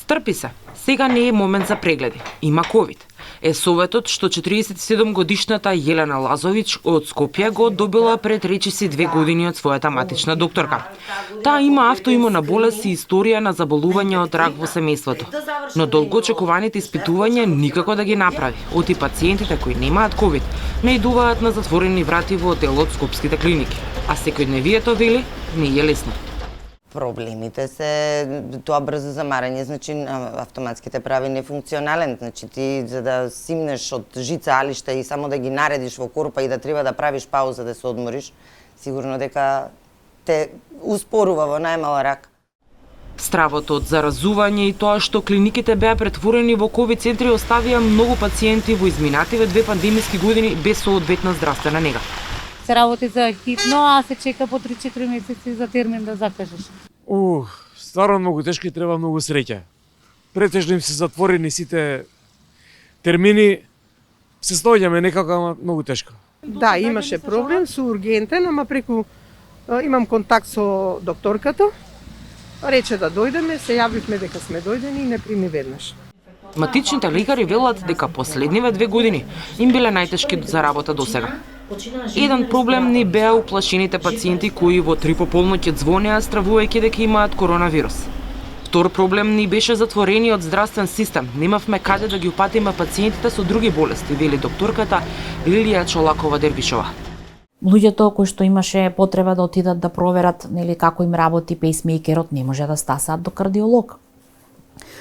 Трпи се. Сега не е момент за прегледи. Има ковид. Е советот што 47 годишната Јелена Лазович од Скопје го добила пред речиси 2 години од својата матична докторка. Таа има автоимуна болест и историја на заболување од рак во семејството. Но долгоочекуваните испитувања никако да ги направи. Оти пациентите кои немаат ковид наидуваат на затворени врати во делот скопските клиники. А секојдневието вели не е лесно. Проблемите се тоа брзо замарање, значи автоматските прави нефункционален, значи ти за да симнеш од жица алишта и само да ги наредиш во корпа и да треба да правиш пауза да се одмориш, сигурно дека те успорува во најмал рак. Стравото од заразување и тоа што клиниките беа претворени во ковид центри оставија многу пациенти во изминативе 2 пандемиски години без соодветна здравствена нега. Се работи за хитно, а се чека по 3-4 месеци за термин да закажеш. Стварно многу тешко и треба многу среќа. Претежно им се затворени сите термини, се снаоѓаме некако, ама многу тешко. Да, имаше проблем со ургентен, ама преку имам контакт со докторката. Рече да дојдеме, се јавивме дека сме дојдени и не прими веднаш. Матичните лекари велат дека последниве 2 години им биле најтешки за работа досега. Еден проблем ни беа уплашените пациенти кои во 3 пополноќ звонеа стравувајќи дека имаат коронавирус. Втор проблем ни беше затворениот здравствен систем. Немавме каде да ги упатиме пациентите со други болести, вели докторката Лилија Чолакова-Дервишова. Луѓето кои што имаше потреба да отидат да проверат нели како им работи пейсмејкерот не може да стасаат до кардиолог.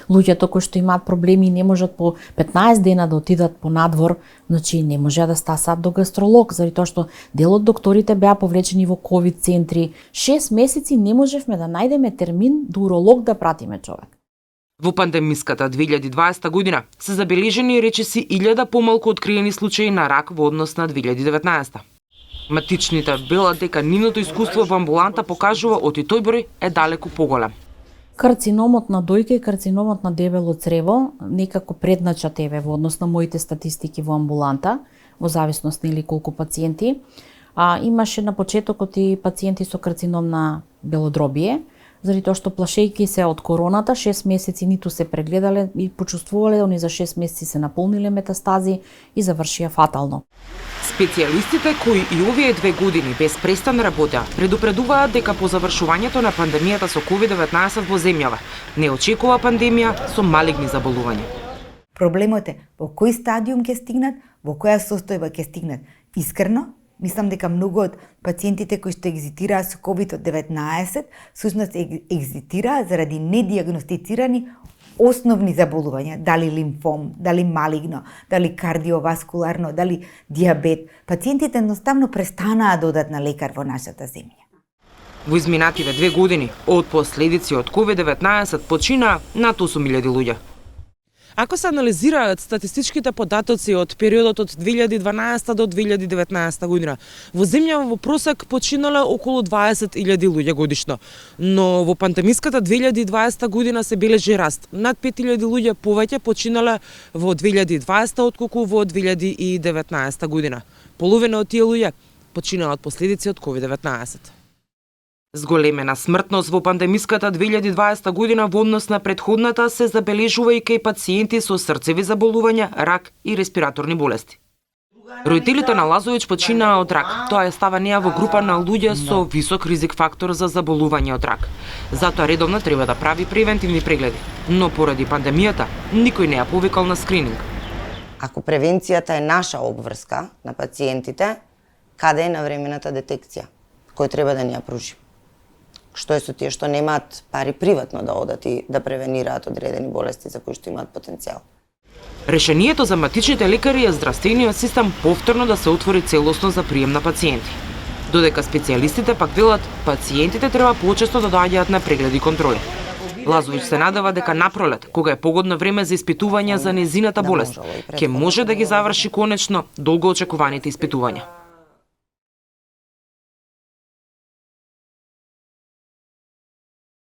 Луѓето кои што имаат проблеми не можат по 15 дена да отидат по надвор, значи не може да стасаат до гастролог, заради тоа што дел од докторите беа повлечени во ковид центри. 6 месеци не можевме да најдеме термин до уролог да пратиме човек. Во пандемиската 2020 година се забележени речиси 1000 помалку откриени случаи на рак во однос на 2019. Матичните велат дека нивното искуство во амбуланта покажува оти тој број е далеку поголем. Карциномот на дојка и карциномот на дебело црево некако предначат еве во однос на моите статистики во амбуланта, во зависност нели колку пациенти. Имаше на почетокот и пациенти со карцином на белодробие, заради тоа што плашејќи се од короната, 6 месеци ниту се прегледале и почувствувале, они за 6 месеци се наполниле метастази и завршија фатално. Специјалистите кои и овие 2 години без престан работеа, предупредуваат дека по завршувањето на пандемијата со COVID-19 во земјава не очекува пандемија со малигни заболувања. Проблемот е во кој стадиум ќе стигнат, во која состојба ќе стигнат. Искрено, мислам дека многу од пациентите кои што екзитираат со COVID-19 всушност екзитираат заради недиагностицирани основни заболувања, дали лимфом, дали малигно, дали кардиоваскуларно, дали диабет. Пациентите едноставно престанаа да одат на лекар во нашата земја. Во изминативе 2 години од последици од COVID-19 починаа над 8000 луѓе. Ако се анализираат статистичките податоци од периодот од 2012 до 2019 година, во земјава во просек починале околу 20.000 луѓе годишно, но во пандемиската 2020 година се бележи раст. Над 5.000 луѓе повеќе починале во 2020 отколку во 2019 година. Половина од тие луѓе починале од последици од COVID-19. Зголемена смртност во пандемиската 2020 година во однос на претходната се забележува и кај пациенти со срцеви заболувања, рак и респираторни болести. Родителите на Лазович починаа од рак. Тоа ја става неа во група на луѓе со висок ризик фактор за заболување од рак. Затоа редовно треба да прави превентивни прегледи. Но поради пандемијата никој не ја повикал на скрининг. Ако превенцијата е наша обврска на пациентите, каде е навремената детекција кој треба да ни ја пружи? Што е со тие што немаат пари приватно да одат и да превенираат одредени болести за кои што имаат потенцијал? Решението за матичните лекари е здравствениот систем повторно да се отвори целосно за прием на пациенти. Додека специјалистите пак велат пациентите треба почесто да доаѓаат на прегледи и контроли. Лазович се надава дека напролет, кога е погодно време за испитување за незината болест, ќе може да ги заврши конечно долгоочекуваните испитувања.